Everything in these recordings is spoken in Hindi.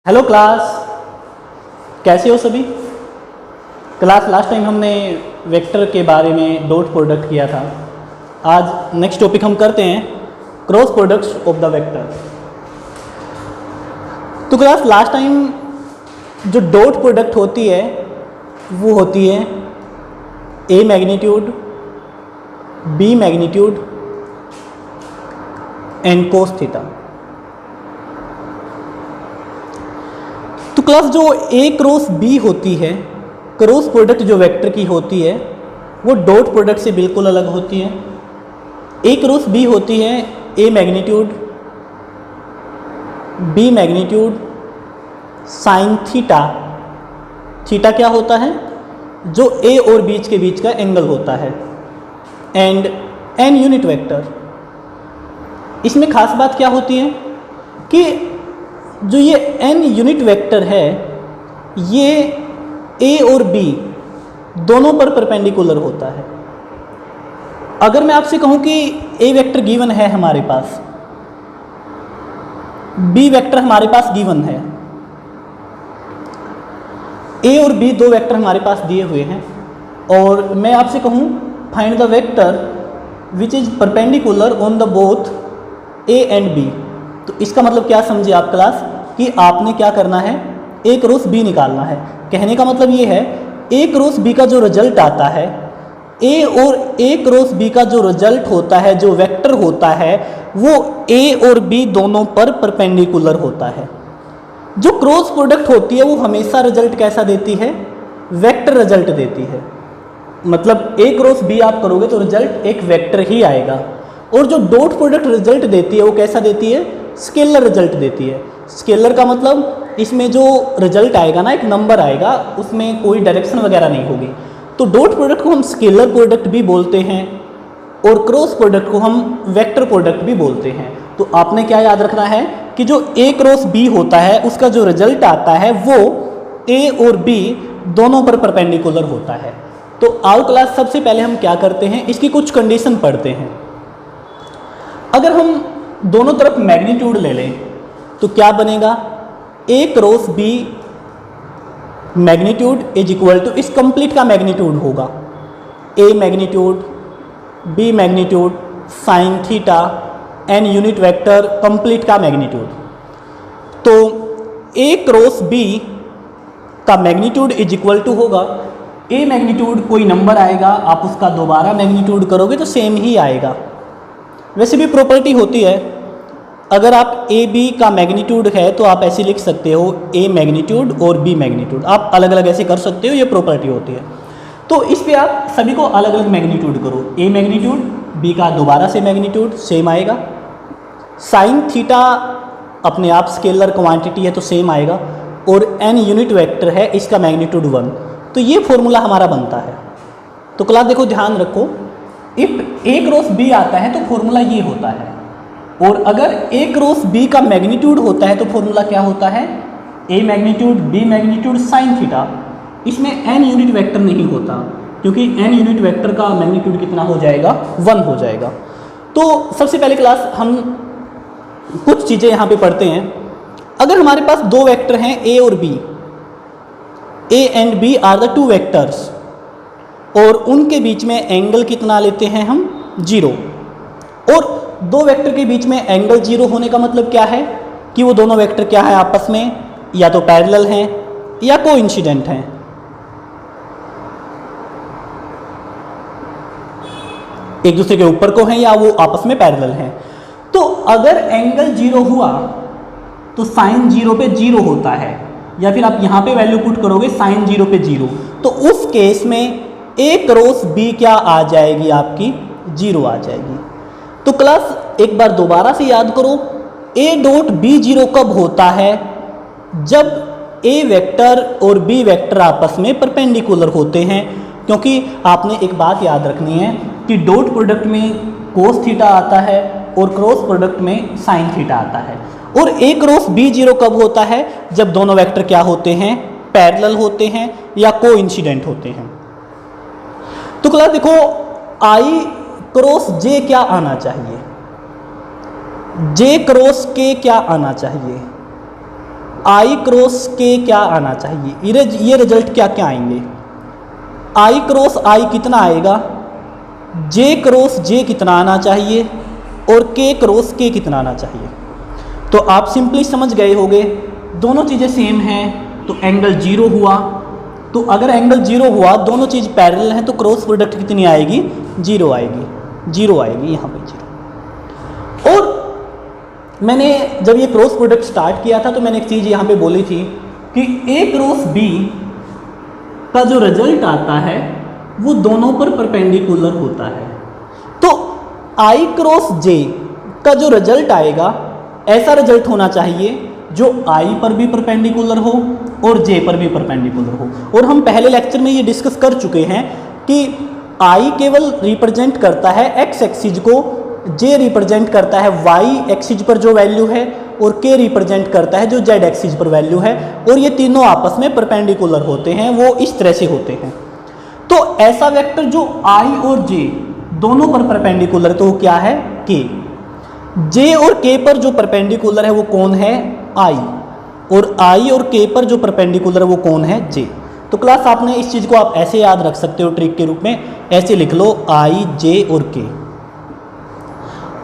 हेलो क्लास, कैसे हो सभी। क्लास लास्ट टाइम हमने वेक्टर के बारे में डॉट प्रोडक्ट किया था। आज नेक्स्ट टॉपिक हम करते हैं cross products of the vector. तो क्लास लास्ट टाइम जो डॉट प्रोडक्ट होती है वो होती है A magnitude, B magnitude and cos theta. तो क्लास जो ए क्रॉस बी होती है, क्रॉस प्रोडक्ट जो वेक्टर की होती है वो डॉट प्रोडक्ट से बिल्कुल अलग होती है। ए क्रॉस बी होती है A magnitude, B magnitude sine theta. Theta क्या होता है? जो ए और बीच के बीच का एंगल होता है। And an unit vector. इसमें खास बात क्या होती है कि जो ये n यूनिट वेक्टर है ये a और b दोनों पर परपेंडिकुलर होता है। अगर मैं आपसे कहूं कि a वेक्टर गिवन है हमारे पास, b वेक्टर हमारे पास गिवन है, a और b दो वेक्टर हमारे पास दिए हुए हैं, और मैं आपसे कहूं find the vector which is perpendicular on the both a and b, तो इसका मतलब क्या समझे आप क्लास कि आपने क्या करना है, ए क्रॉस बी निकालना है। कहने का मतलब ये है ए क्रॉस बी का जो रिजल्ट आता है, ए और ए क्रॉस बी का जो रिजल्ट होता है, जो वेक्टर होता है, वो ए और बी दोनों पर परपेंडिकुलर होता है। जो क्रॉस प्रोडक्ट होती है वो हमेशा रिजल्ट कैसा देती है? वेक्टर रिजल्ट देती है। मतलब ए क्रॉस बी आप करोगे तो रिजल्ट एक वेक्टर ही आएगा। और जो डॉट प्रोडक्ट रिजल्ट देती है वो कैसा देती है? स्केलर रिजल्ट देती है। स्केलर का मतलब इसमें जो रिजल्ट आएगा ना, एक नंबर आएगा, उसमें कोई डायरेक्शन वगैरह नहीं होगी। तो डॉट प्रोडक्ट को हम स्केलर प्रोडक्ट भी बोलते हैं और क्रॉस प्रोडक्ट को हम वेक्टर प्रोडक्ट भी बोलते हैं। तो आपने क्या याद रखना है कि जो ए क्रॉस बी होता है उसका जो रिजल्ट आता है वो ए और बी दोनों पर परपेंडिकुलर होता है। तो आओ क्लास सबसे पहले हम क्या करते हैं, इसकी कुछ कंडीशन पढ़ते हैं। अगर हम दोनों तरफ मैग्नीट्यूड ले लें तो क्या बनेगा? A cross B magnitude is equal to, इस कंप्लीट का मैग्नीट्यूड होगा A magnitude, B magnitude sine theta N unit vector complete का मैग्नीट्यूड। तो ए क्रॉस बी का मैग्नीट्यूड इज इक्वल टू होगा, ए मैग्नीट्यूड कोई नंबर आएगा, आप उसका दोबारा मैग्नीट्यूड करोगे तो सेम ही आएगा। वैसे भी प्रॉपर्टी होती है, अगर आप ए बी का मैग्नीट्यूड है तो आप ऐसे लिख सकते हो ए मैग्नीट्यूड और बी मैग्नीट्यूड, आप अलग अलग ऐसे कर सकते हो, ये प्रॉपर्टी होती है। तो इस पे आप सभी को अलग अलग मैग्नीट्यूड करो, ए मैग्नीट्यूड, बी का दोबारा से मैग्नीट्यूड सेम आएगा, साइन थीटा अपने आप स्केलर क्वांटिटी है तो सेम आएगा, और एन यूनिट वेक्टर है इसका मैग्नीट्यूड 1। तो ये फॉर्मूला हमारा बनता है। तो क्लास देखो ध्यान रखो, इफ ए क्रॉस बी आता है तो फॉर्मूला ये होता है, और अगर ए क्रॉस बी का मैग्नीट्यूड होता है तो फॉर्मूला क्या होता है? A magnitude B magnitude sine theta. इसमें एन यूनिट वेक्टर नहीं होता क्योंकि एन यूनिट वेक्टर का मैग्नीट्यूड कितना हो जाएगा? 1 हो जाएगा। तो सबसे पहले क्लास हम कुछ चीज़ें यहाँ पे पढ़ते हैं। अगर हमारे पास दो वेक्टर हैं ए और B, A and B are the two vectors, और उनके बीच में एंगल कितना लेते हैं हम? 0। और दो वेक्टर के बीच में एंगल 0 होने का मतलब क्या है कि वो दोनों वेक्टर क्या है आपस में? या तो पैरेलल हैं या कोइंसिडेंट हैं। एक दूसरे के ऊपर को हैं या वो आपस में पैरेलल हैं। तो अगर एंगल 0 हुआ तो साइन 0 पे 0 होता है, या फिर आप यहाँ पे वैल्यू पुट करोगे साइन 0 पे 0, तो उस केस में ए क्रॉस बी क्या आ जाएगी? आपकी 0 आ जाएगी। तो क्लास एक बार दोबारा से याद करो, ए डॉट बी 0 कब होता है? जब ए वेक्टर और बी वेक्टर आपस में परपेंडिकुलर होते हैं। क्योंकि आपने एक बात याद रखनी है कि डॉट प्रोडक्ट में कोस थीटा आता है और क्रॉस प्रोडक्ट में साइन थीटा आता है। और ए क्रॉस बी 0 कब होता है? जब दोनों वेक्टर क्या होते हैं? पैरेलल होते हैं या कोइंसिडेंट होते हैं। तो क्लास देखो, आई क्रॉस जे क्या आना चाहिए? जे क्रॉस के क्या आना चाहिए? आई क्रॉस के क्या आना चाहिए, ये रिजल्ट क्या क्या आएंगे। आई क्रॉस आई कितना आएगा, जे क्रॉस जे कितना आना चाहिए और के क्रॉस के कितना आना चाहिए। तो आप सिंपली समझ गए होंगे दोनों चीज़ें सेम हैं तो एंगल 0 हुआ। तो अगर एंगल 0 हुआ, दोनों चीज़ पैरेलल हैं, तो क्रॉस प्रोडक्ट कितनी आएगी, 0 आएगी, 0 आएगी यहाँ पे 0। और मैंने जब ये क्रॉस प्रोडक्ट स्टार्ट किया था तो मैंने एक चीज़ यहाँ पे बोली थी कि ए क्रॉस बी का जो रिजल्ट आता है वो दोनों पर परपेंडिकुलर होता है। तो आई क्रॉस जे का जो रिजल्ट आएगा ऐसा रिजल्ट होना चाहिए जो आई पर भी परपेंडिकुलर हो और जे पर भी परपेंडिकुलर हो। और हम पहले लेक्चर में ये डिस्कस कर चुके हैं कि आई केवल रिप्रेजेंट करता है एक्स एक्सिस को, जे रिप्रेजेंट करता है वाई एक्सिस पर जो वैल्यू है और के रिप्रेजेंट करता है जो जेड एक्सिस पर वैल्यू है, और ये तीनों आपस में परपेंडिकुलर होते हैं, वो इस तरह से होते हैं। तो ऐसा वेक्टर जो आई और जे दोनों पर परपेंडिकुलर, तो वो क्या है, के। जे और के पर जो परपेंडिकुलर है वो कौन है, आई, और आई और के पर जो परपेंडिकुलर है वो कौन है, जे। तो क्लास आपने इस चीज़ को आप ऐसे याद रख सकते हो ट्रिक के रूप में, ऐसे लिख लो आई जे और के।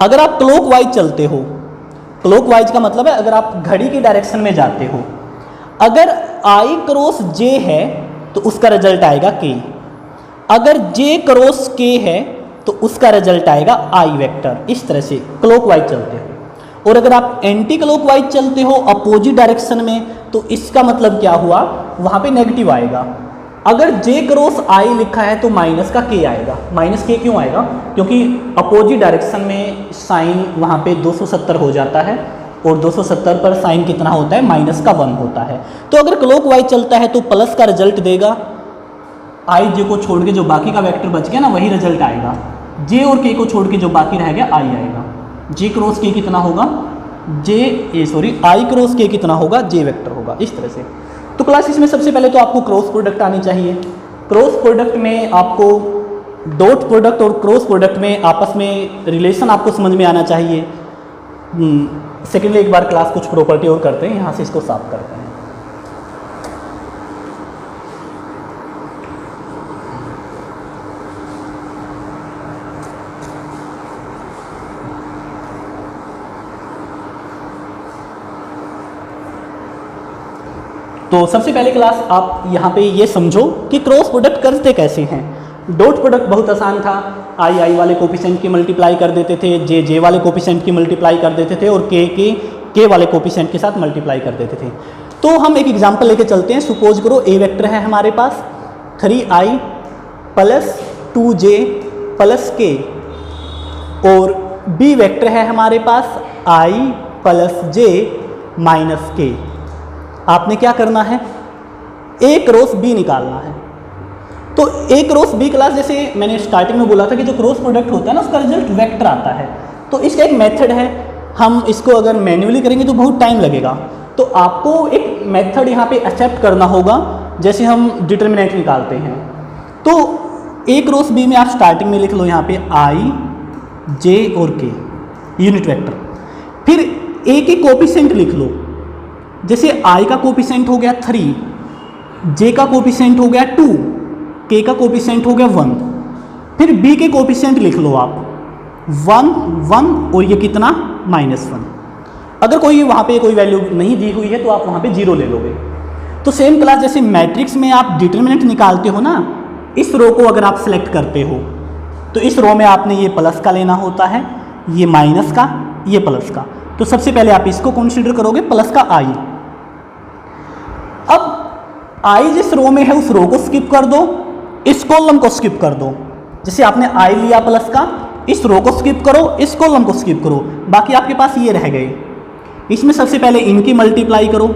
अगर आप क्लॉकवाइज चलते हो, क्लॉकवाइज का मतलब है अगर आप घड़ी की डायरेक्शन में जाते हो, अगर आई क्रॉस जे है तो उसका रिजल्ट आएगा के, अगर जे क्रॉस के है तो उसका रिजल्ट आएगा आई वेक्टर। इस तरह से क्लॉकवाइज चलते हो। और अगर आप एंटी क्लॉकवाइज चलते हो अपोजिट डायरेक्शन में, तो इसका मतलब क्या हुआ, वहाँ पे नेगेटिव आएगा। अगर जे क्रॉस आई लिखा है तो माइनस का के आएगा। माइनस के क्यों आएगा, क्योंकि अपोजिट डायरेक्शन में साइन वहाँ पे 270 हो जाता है, और 270 पर साइन कितना होता है, माइनस का 1 होता है। तो अगर क्लॉकवाइज चलता है तो प्लस का रिजल्ट देगा, आई जे को छोड़ के जो बाकी का वेक्टर बच गया ना वही रिजल्ट आएगा। जे और के को छोड़ के जो बाकी रह गया आई आएगा। जे क्रॉस के कितना होगा, आई क्रॉस के कितना होगा, जे वेक्टर होगा। इस तरह से। तो क्लास इसमें सबसे पहले तो आपको क्रॉस प्रोडक्ट आनी चाहिए। क्रॉस प्रोडक्ट में आपको डॉट प्रोडक्ट और क्रॉस प्रोडक्ट में आपस में रिलेशन आपको समझ में आना चाहिए। सेकेंडली एक बार क्लास कुछ प्रॉपर्टी और करते हैं, यहाँ से इसको साफ करते हैं। तो सबसे पहले क्लास आप यहाँ पे ये समझो कि क्रॉस प्रोडक्ट करते कैसे हैं। डॉट प्रोडक्ट बहुत आसान था, आई वाले कोफिशिएंट की मल्टीप्लाई कर देते थे, जे वाले कोफिशिएंट की मल्टीप्लाई कर देते थे, और के वाले कोफिशिएंट के साथ मल्टीप्लाई कर देते थे। तो हम एक एग्जांपल लेके चलते हैं। सपोज करो ए वेक्टर है हमारे पास 3i plus 2j plus k, और बी वेक्टर है हमारे पास i plus j minus k। आपने क्या करना है, ए क्रॉस बी निकालना है। तो ए क्रॉस बी क्लास, जैसे मैंने स्टार्टिंग में बोला था कि जो क्रॉस प्रोडक्ट होता है ना उसका रिजल्ट वेक्टर आता है। तो इसका एक मेथड है, हम इसको अगर मैन्युअली करेंगे तो बहुत टाइम लगेगा। तो आपको एक मेथड यहाँ पे एक्सेप्ट करना होगा, जैसे हम डिटर्मिनेंट निकालते हैं। तो ए क्रॉस बी में आप स्टार्टिंग में लिख लो यहाँ पे आई जे और के यूनिट वेक्टर, फिर ए के कोफिशिएंट लिख लो। जैसे i का कोफिशिएंट हो गया 3, j का कोफिशिएंट हो गया 2, k का कोफिशिएंट हो गया 1, फिर b के कोफिशिएंट लिख लो आप 1 1, और ये कितना -1। अगर कोई वहाँ पे कोई वैल्यू नहीं दी हुई है तो आप वहाँ पे 0 ले लोगे। तो सेम क्लास जैसे मैट्रिक्स में आप डिटर्मिनेंट निकालते हो ना, इस रो को अगर आप सेलेक्ट करते हो तो इस रो में आपने ये प्लस का लेना होता है, ये माइनस का, ये प्लस का। तो सबसे पहले आप इसको कंसीडर करोगे प्लस का i। अब i जिस रो में है उस रो को स्किप कर दो, इस कॉलम को स्किप कर दो। जैसे आपने i लिया प्लस का, इस रो को स्किप करो, इस कॉलम को स्किप करो, बाकी आपके पास ये रह गए। इसमें सबसे पहले इनकी मल्टीप्लाई करो,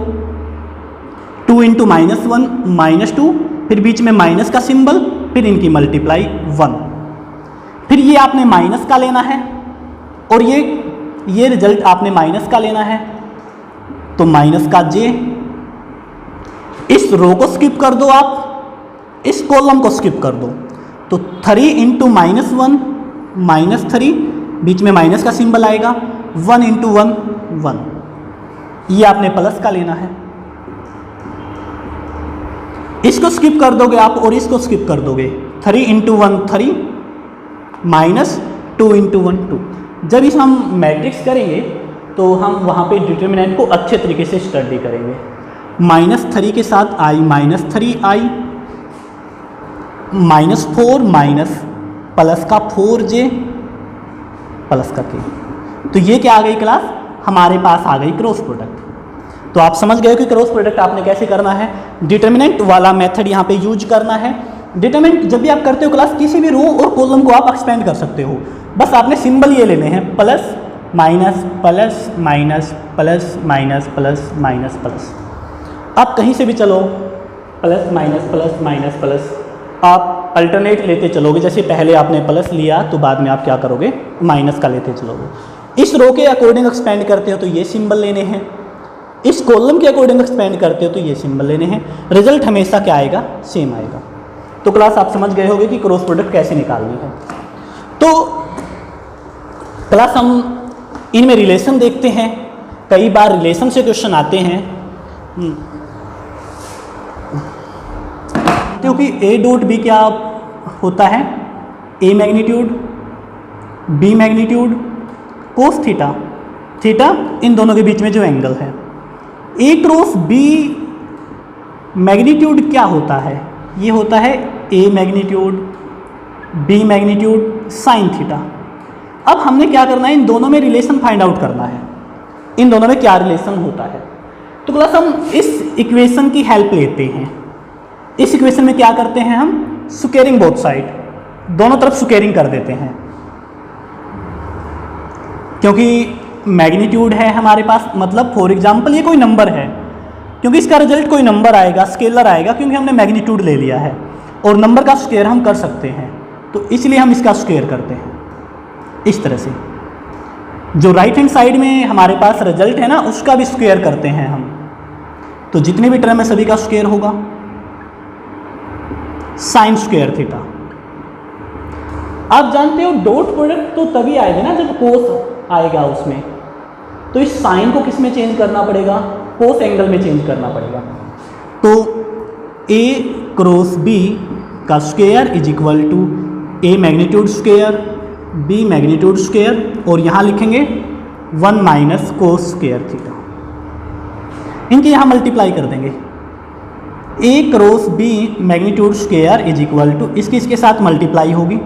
2 इंटू -1 -2, फिर बीच में माइनस का सिंबल, फिर इनकी मल्टीप्लाई 1। फिर ये आपने माइनस का लेना है, और ये रिजल्ट आपने माइनस का लेना है, तो माइनस का j। इस रो को स्किप कर दो आप, इस कॉलम को स्किप कर दो, तो 3 इंटू -1 -3, बीच में माइनस का सिंबल आएगा, 1 इंटू 1 1। ये आपने प्लस का लेना है। इसको स्किप कर दोगे आप और इसको स्किप कर दोगे, 3 इंटू 1 3 माइनस 2 इंटू 1 2। जब इस हम मैट्रिक्स करेंगे तो हम वहाँ पे डिटर्मिनेंट को अच्छे तरीके से स्टडी करेंगे। -3 के साथ आई -3i -4 माइनस प्लस का 4j प्लस का k। तो ये क्या आ गई क्लास, हमारे पास आ गई क्रॉस प्रोडक्ट। तो आप समझ गए कि क्रॉस प्रोडक्ट आपने कैसे करना है, डिटर्मिनेंट वाला मेथड यहाँ पे यूज करना है। डिटर्मिनेंट जब भी आप करते हो क्लास, किसी भी रो और कॉलम को आप एक्सपेंड कर सकते हो, बस आपने सिंबल ये लेने हैं, plus minus plus minus plus minus plus minus plus. आप कहीं से भी चलो, plus minus plus minus plus, आप अल्टरनेट लेते चलोगे। जैसे पहले आपने प्लस लिया तो बाद में आप क्या करोगे, माइनस का लेते चलोगे। इस रो के अकॉर्डिंग एक्सपेंड करते हो तो ये सिंबल लेने हैं, इस कॉलम के अकॉर्डिंग एक्सपेंड करते हो तो ये सिंबल लेने हैं। रिजल्ट हमेशा क्या आएगा, सेम आएगा। तो क्लास आप समझ गए होंगे कि क्रॉस प्रोडक्ट कैसे निकालनी है। तो क्लास हम इनमें रिलेशन देखते हैं। कई बार रिलेशन से क्वेश्चन आते हैं, क्योंकि ए डॉट बी क्या होता है, A magnitude B magnitude cos theta, theta इन दोनों के बीच में जो एंगल है। ए क्रॉस बी मैग्नीट्यूड क्या होता है, ये होता है A magnitude B magnitude sine theta. अब हमने क्या करना है, इन दोनों में रिलेशन फाइंड आउट करना है, इन दोनों में क्या रिलेशन होता है। तो क्लास हम इस इक्वेशन की हेल्प लेते हैं। इस इक्वेशन में क्या करते हैं, हम स्क्वेयरिंग बोथ साइड, दोनों तरफ स्क्वेयरिंग कर देते हैं। क्योंकि मैग्नीट्यूड है हमारे पास, मतलब फॉर एग्जांपल ये कोई नंबर है, क्योंकि इसका रिजल्ट कोई नंबर आएगा, स्केलर आएगा, क्योंकि हमने मैग्नीट्यूड ले लिया है और नंबर का स्क्वायर हम कर सकते हैं, तो इसलिए हम इसका स्क्वायर करते हैं इस तरह से। जो राइट हैंड साइड में हमारे पास रिजल्ट है ना, उसका भी स्क्वायर करते हैं हम। तो जितने भी टर्म है सभी का स्क्वायर होगा, साइन स्क्वायर थीटा। आप जानते हो डॉट प्रोडक्ट तो तभी आएगा ना जब कोस आएगा उसमें, तो इस साइन को किस में चेंज करना पड़ेगा, कोस एंगल में चेंज करना पड़ेगा। तो ए क्रॉस बी का square is equal to A magnitude square B magnitude square, और यहाँ लिखेंगे 1 माइनस कोस स्क्वायर थीटा। इनके यहाँ मल्टीप्लाई कर देंगे, A cross B magnitude square is equal to, इसकी इसके साथ मल्टीप्लाई होगी,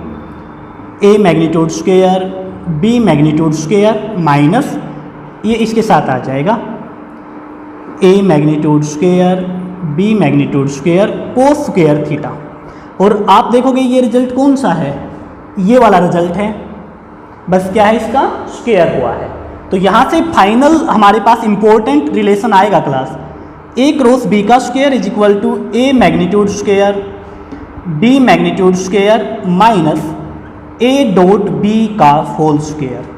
A magnitude square B magnitude square minus ये इसके साथ आ जाएगा A magnitude square B magnitude square cos square theta. और आप देखोगे ये रिजल्ट कौन सा है, ये वाला रिजल्ट है, बस क्या है, इसका स्क्वायर हुआ है। तो यहाँ से फाइनल हमारे पास इंपॉर्टेंट रिलेशन आएगा क्लास, ए क्रॉस बी का square is equal to A magnitude square B magnitude square minus A dot B का होल स्क्वायर।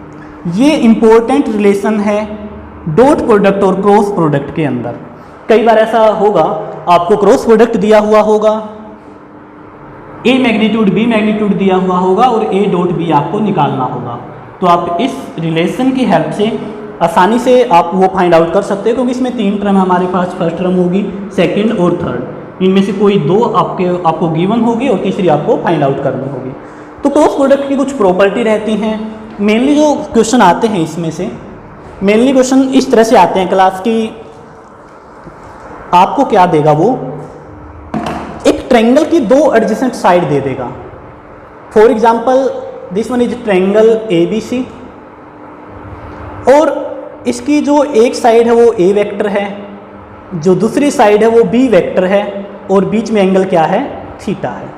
ये इंपॉर्टेंट रिलेशन है डॉट प्रोडक्ट और क्रॉस प्रोडक्ट के अंदर। कई बार ऐसा होगा, आपको क्रॉस प्रोडक्ट दिया हुआ होगा, ए मैग्नीट्यूड बी मैग्नीट्यूड दिया हुआ होगा और ए डॉट बी आपको निकालना होगा। तो आप इस रिलेशन की हेल्प से आसानी से आप वो फाइंड आउट कर सकते हो, क्योंकि इसमें 3 टर्म हमारे पास, फर्स्ट टर्म होगी, सेकंड और थर्ड, इनमें से कोई 2 आपको गिवन होगी और तीसरी आपको फाइंड आउट करनी होगी। तो क्रॉस प्रोडक्ट की कुछ प्रॉपर्टी रहती हैं। मेनली जो क्वेश्चन आते हैं इसमें से, मेनली क्वेश्चन इस तरह से आते हैं क्लास की, आपको क्या देगा, वो एक ट्रायंगल की 2 एडजेसेंट साइड दे देगा। For example this one is triangle ABC, और इसकी जो एक साइड है वो A वेक्टर है, जो दूसरी साइड है वो B वेक्टर है, और बीच में एंगल क्या है, थीटा है।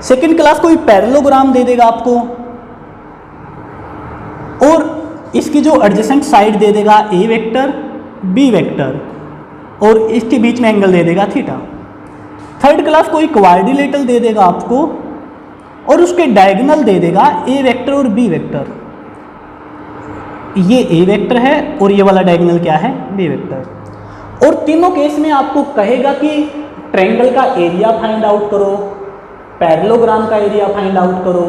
सेकेंड क्लास कोई पैरेललोग्राम दे देगा आपको, और इसकी जो एडजेसेंट साइड दे देगा A वेक्टर B वेक्टर, और इसके बीच में एंगल दे देगा थीटा। थर्ड क्लास कोई क्वाड्रिलेटरल दे देगा आपको, और उसके डायगोनल दे देगा A वेक्टर और B वेक्टर। ये A वेक्टर है और ये वाला डायगोनल क्या है, B वेक्टर। और तीनों केस में आपको कहेगा कि ट्रायंगल का एरिया फाइंड आउट करो, पैरेललोग्राम का एरिया फाइंड आउट करो,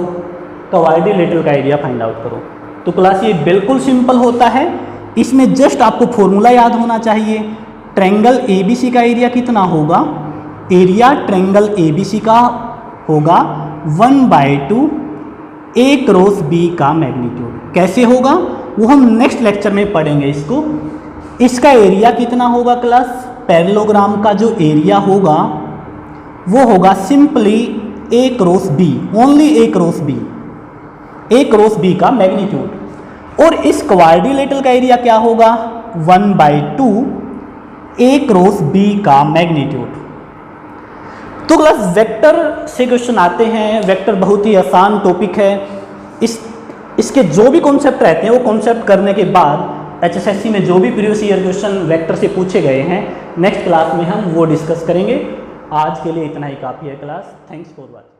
क्वाड्रिलेटरल का एरिया फाइंड आउट करो। तो क्लास ये बिल्कुल सिंपल होता है, इसमें जस्ट आपको फॉर्मूला याद होना चाहिए। ट्रायंगल ABC का एरिया कितना होगा, एरिया ट्रायंगल ABC का होगा 1/2 A क्रॉस B का मैग्नीट्यूड। कैसे होगा वो हम नेक्स्ट लेक्चर में पढ़ेंगे इसको। इसका एरिया कितना होगा क्लास? पैरेललोग्राम का जो एरिया होगा वो होगा simply A cross B, only A cross B, A cross B का मैग्नीट्यूड। और इस क्वाड्रिलेटरल का एरिया क्या होगा? 1/2 A क्रॉस B का मैग्नीट्यूड। तो क्लास वेक्टर से क्वेश्चन आते हैं। वेक्टर बहुत ही आसान टॉपिक है। इसके जो भी कॉन्सेप्ट रहते हैं वो कॉन्सेप्ट करने के बाद HSSC में जो भी प्रीवियस ईयर क्वेश्चन वेक्टर से पूछे गए हैं नेक्स्ट क्लास में हम वो डिस्कस करेंगे। आज के लिए इतना ही काफ़ी है क्लास। Thanks for watching.